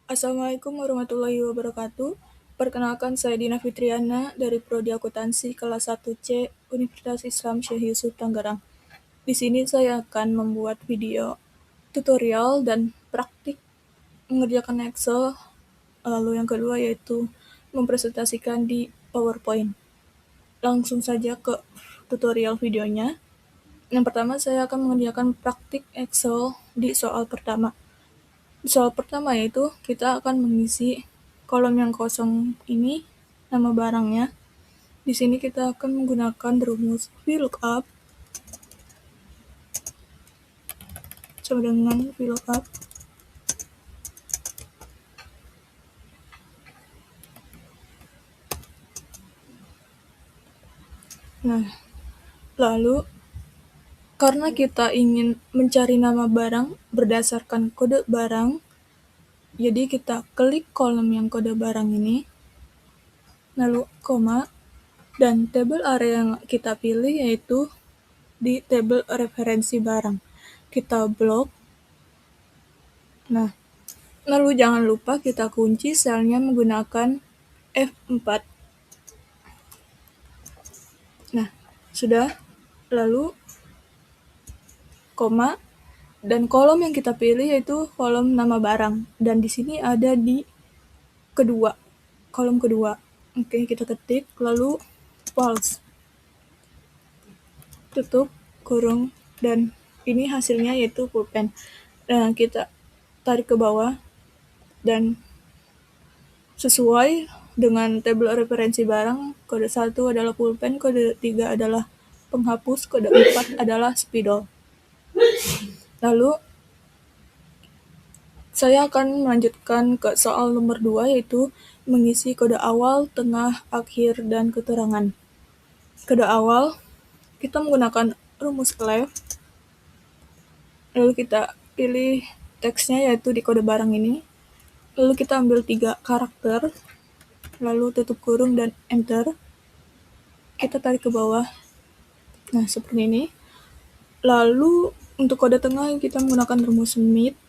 Assalamualaikum warahmatullahi wabarakatuh. Perkenalkan, saya Dina Fitriana dari Prodi Akuntansi kelas 1C Universitas Islam Syekh Yusuf Tangerang. Di sini saya akan membuat video tutorial dan praktik mengerjakan Excel. Lalu yang kedua yaitu mempresentasikan di PowerPoint. Langsung saja ke tutorial videonya. Yang pertama saya akan mengerjakan praktik Excel di soal pertama. Soal pertama yaitu kita akan mengisi kolom yang kosong ini, nama barangnya. Di sini kita akan menggunakan rumus VLOOKUP sama dengan VLOOKUP. Nah, lalu karena kita ingin mencari nama barang berdasarkan kode barang, jadi kita klik kolom yang kode barang ini, lalu koma, dan tabel area yang kita pilih yaitu di tabel referensi barang. Kita blok. Nah, lalu jangan lupa kita kunci selnya menggunakan F4. Nah, sudah. Lalu koma, dan kolom yang kita pilih yaitu kolom nama barang. Dan di sini ada di kolom kedua. Oke, kita ketik, lalu false. Tutup kurung, dan ini hasilnya yaitu pulpen. Nah, kita tarik ke bawah, dan sesuai dengan tabel referensi barang, kode 1 adalah pulpen, kode 3 adalah penghapus, kode 4 adalah spidol. Lalu saya akan melanjutkan ke soal nomor 2 yaitu mengisi kode awal, tengah, akhir, dan keterangan. Kode awal kita menggunakan rumus left, lalu kita pilih teksnya yaitu di kode barang ini, lalu kita ambil 3 karakter, lalu tutup kurung dan enter. Kita tarik ke bawah. Nah, seperti ini. Lalu untuk kode tengah kita menggunakan rumus mid.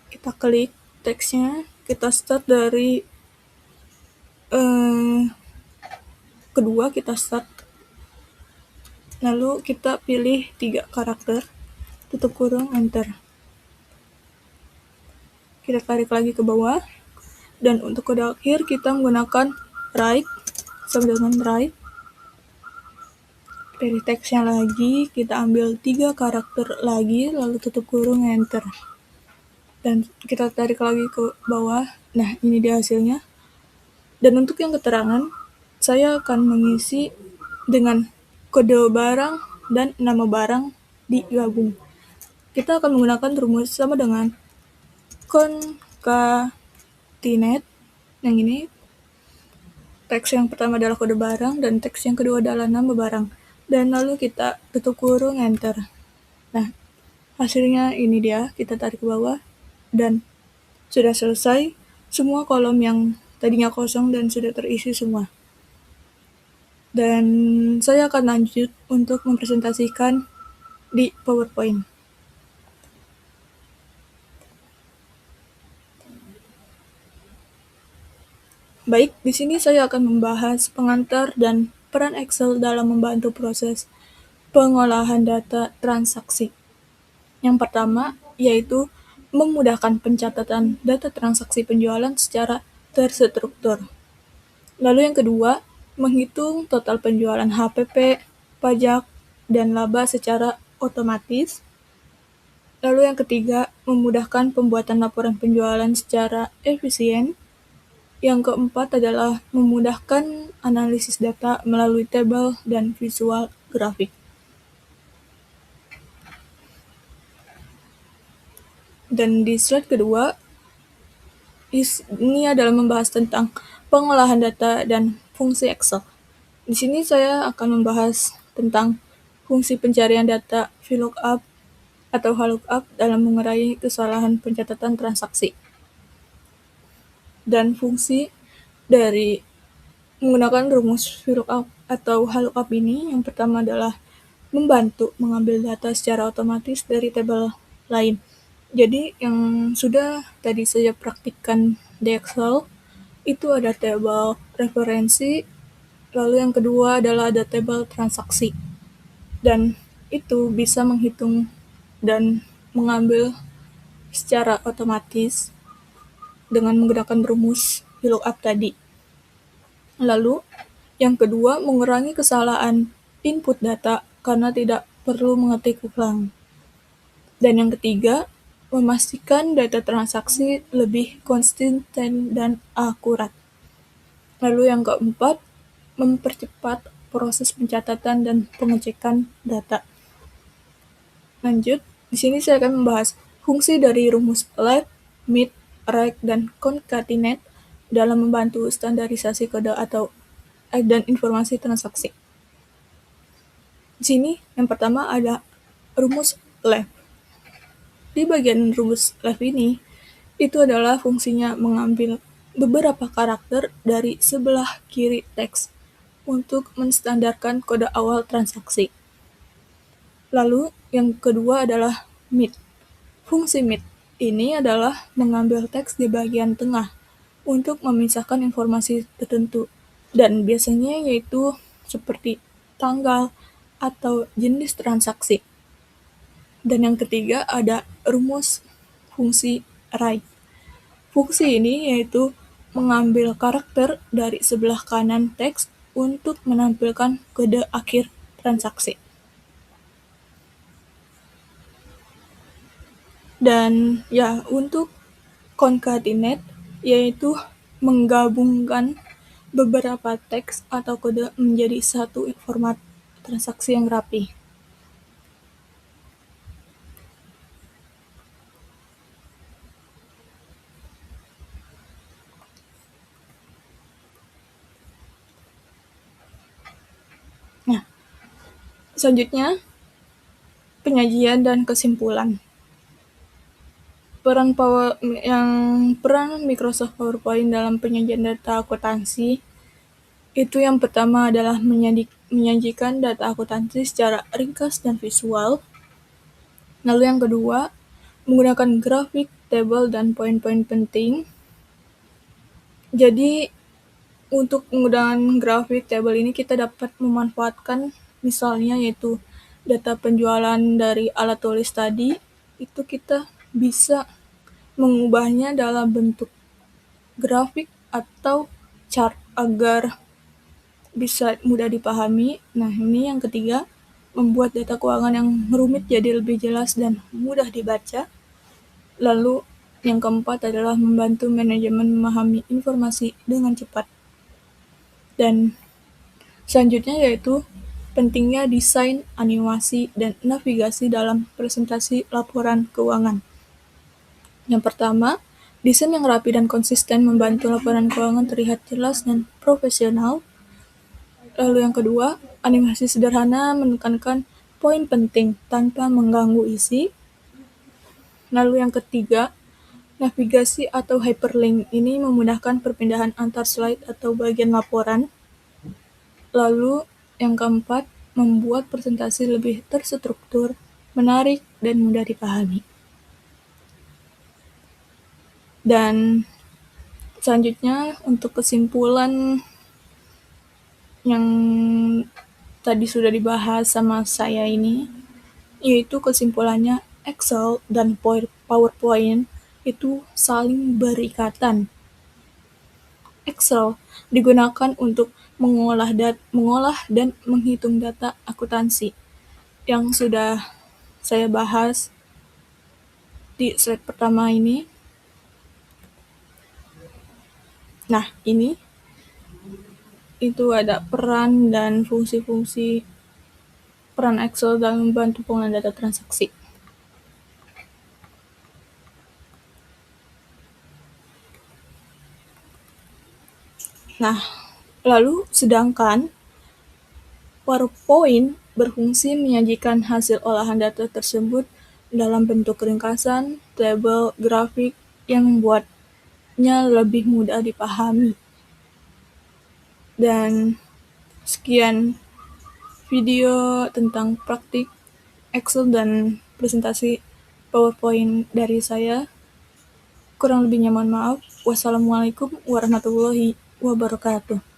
Kita klik teksnya, kita start dari kedua, kita start. Lalu kita pilih 3 karakter, tutup kurung, enter. Kita tarik lagi ke bawah. Dan untuk kode akhir kita menggunakan right, sama dengan right. Pilih teksnya lagi, kita ambil 3 karakter lagi, lalu tutup kurung, enter. Dan kita tarik lagi ke bawah. Nah, ini dia hasilnya. Dan untuk yang keterangan, saya akan mengisi dengan kode barang dan nama barang digabung. Kita akan menggunakan rumus sama dengan concatenate. Yang ini, teks yang pertama adalah kode barang dan teks yang kedua adalah nama barang. Dan lalu kita tutup kurung, enter. Nah, hasilnya ini dia, kita tarik ke bawah, dan sudah selesai semua kolom yang tadinya kosong dan sudah terisi semua. Dan saya akan lanjut untuk mempresentasikan di PowerPoint. Baik, di sini saya akan membahas pengantar dan peran Excel dalam membantu proses pengolahan data transaksi. Yang pertama, yaitu memudahkan pencatatan data transaksi penjualan secara terstruktur. Lalu yang kedua, menghitung total penjualan HPP, pajak, dan laba secara otomatis. Lalu yang ketiga, memudahkan pembuatan laporan penjualan secara efisien. Yang keempat adalah memudahkan analisis data melalui tabel dan visual grafik. Dan di slide kedua, ini adalah membahas tentang pengolahan data dan fungsi Excel. Di sini saya akan membahas tentang fungsi pencarian data VLOOKUP atau HLOOKUP dalam mengurai kesalahan pencatatan transaksi. Dan fungsi dari menggunakan rumus VLOOKUP atau HLOOKUP ini, yang pertama adalah membantu mengambil data secara otomatis dari tabel lain. Jadi yang sudah tadi saya praktikkan di Excel, itu ada tabel referensi, lalu yang kedua adalah ada tabel transaksi. Dan itu bisa menghitung dan mengambil secara otomatis dengan menggunakan rumus VLOOKUP tadi. Lalu, yang kedua mengurangi kesalahan input data karena tidak perlu mengetik ulang. Dan yang ketiga, memastikan data transaksi lebih konsisten dan akurat. Lalu yang keempat, mempercepat proses pencatatan dan pengecekan data. Lanjut, di sini saya akan membahas fungsi dari rumus let, meet, rect, dan concatenate dalam membantu standarisasi kode atau dan informasi transaksi. Di sini yang pertama ada rumus let. Di bagian rumus let ini, itu adalah fungsinya mengambil beberapa karakter dari sebelah kiri teks untuk menstandarkan kode awal transaksi. Lalu yang kedua adalah meet. Fungsi meet ini adalah mengambil teks di bagian tengah untuk memisahkan informasi tertentu, dan biasanya yaitu seperti tanggal atau jenis transaksi. Dan yang ketiga ada rumus fungsi write. Fungsi ini yaitu mengambil karakter dari sebelah kanan teks untuk menampilkan kode akhir transaksi. Dan ya, untuk concatenate yaitu menggabungkan beberapa teks atau kode menjadi satu format transaksi yang rapi. Nah, selanjutnya penyajian dan kesimpulan. Peran Microsoft PowerPoint dalam penyajian data akuntansi itu yang pertama adalah menyajikan data akuntansi secara ringkas dan visual. Lalu yang kedua, menggunakan grafik, tabel, dan poin-poin penting. Jadi untuk menggunakan grafik, tabel ini kita dapat memanfaatkan misalnya yaitu data penjualan dari alat tulis tadi, itu kita bisa mengubahnya dalam bentuk grafik atau chart agar bisa mudah dipahami. Nah, ini yang ketiga, membuat data keuangan yang rumit jadi lebih jelas dan mudah dibaca. Lalu yang keempat adalah membantu manajemen memahami informasi dengan cepat. Dan selanjutnya yaitu pentingnya desain, animasi, dan navigasi dalam presentasi laporan keuangan. Yang pertama, desain yang rapi dan konsisten membantu laporan keuangan terlihat jelas dan profesional. Lalu yang kedua, animasi sederhana menekankan poin penting tanpa mengganggu isi. Lalu yang ketiga, navigasi atau hyperlink ini memudahkan perpindahan antar slide atau bagian laporan. Lalu yang keempat, membuat presentasi lebih terstruktur, menarik, dan mudah dipahami. Dan selanjutnya untuk kesimpulan yang tadi sudah dibahas sama saya ini, yaitu kesimpulannya Excel dan PowerPoint itu saling berikatan. Excel digunakan untuk mengolah dan menghitung data akuntansi yang sudah saya bahas di slide pertama ini. Nah, ini itu ada peran dan fungsi-fungsi peran Excel dalam membantu pengelolaan data transaksi. Nah, lalu sedangkan PowerPoint berfungsi menyajikan hasil olahan data tersebut dalam bentuk ringkasan, tabel, grafik yang membuatnya lebih mudah dipahami. Dan sekian video tentang praktik Excel dan presentasi PowerPoint dari saya. Kurang lebihnya mohon maaf. Wassalamualaikum warahmatullahi wabarakatuh.